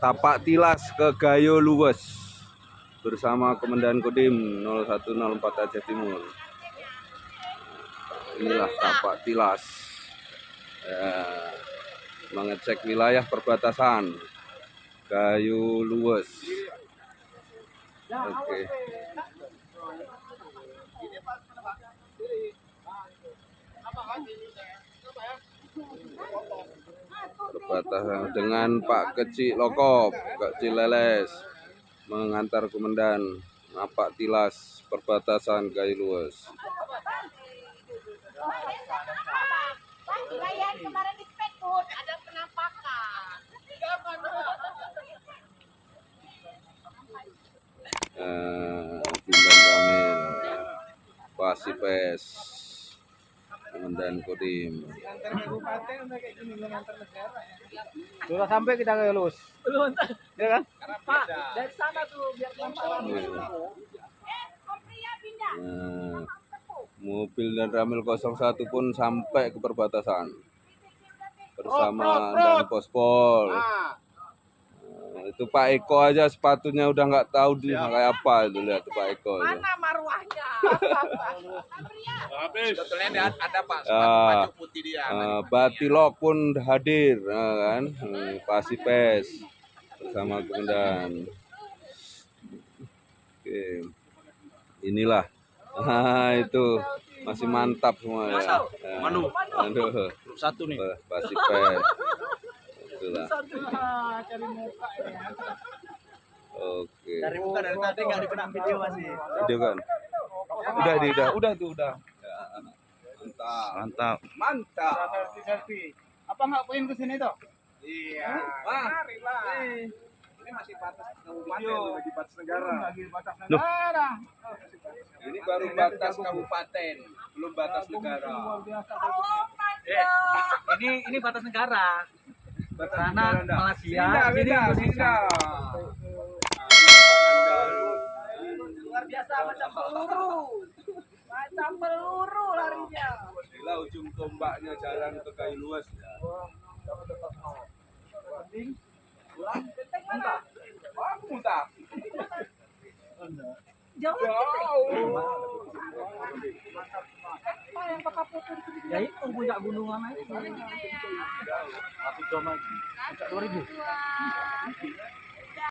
Tapak Tilas ke Gayo Luwes bersama Komandan Kodim 0104 Aceh Timur. Inilah Tapak Tilas ya, mengecek wilayah perbatasan Gayo Luwes. Oke. Perbatasan dengan Pak Kecik Lokop, Kecik Leles mengantar komandan Tapak Tilas perbatasan Gayo Luwes. Ada penampakan. Komandan Kamil, Pasipes, Komandan Kodim. Sudah sampai kita ke Lus. Belum, Ya kan? Pak. Dari sana tuh biar pelan-pelan. Nah, mobil dan Ramil 01 pun sampai ke perbatasan bersama dan Pospol. Itu Pak Eko aja sepatunya udah nggak tahu dia kayak apa itu, lihat Pak Eko. Mana marwahnya? Habis. Sebetulnya ada Pak, Ah, baju putih dia. Batilok pun hadir, kan? Pasipes bersama komandan. Oke, inilah. Itu masih mantap semua ya. Manu. Aduh, Satu nih. Pasipes. Itulah. Cari muka ya. Oke. Dari muka dari tadi nggak dipenak video masih. Video kan? Udah tuh. Mantap. Mantap. Selfie. Apa nggak poin ke sini toh? Iya. Mari lah. Ini masih batas kabupaten, lagi batas negara. Lagi batas negara. Ini baru batas kabupaten, belum batas negara. Luar biasa. Ini batas negara. Sana Malaysia, Beda, ini Indonesia. Luar biasa macam peluru. Macam peluru larinya. Inilah ujung tombaknya jalan ke Gayo Luwes. Muntah. Ya itu puncak gunungan itu. 1 jam lagi. 2000.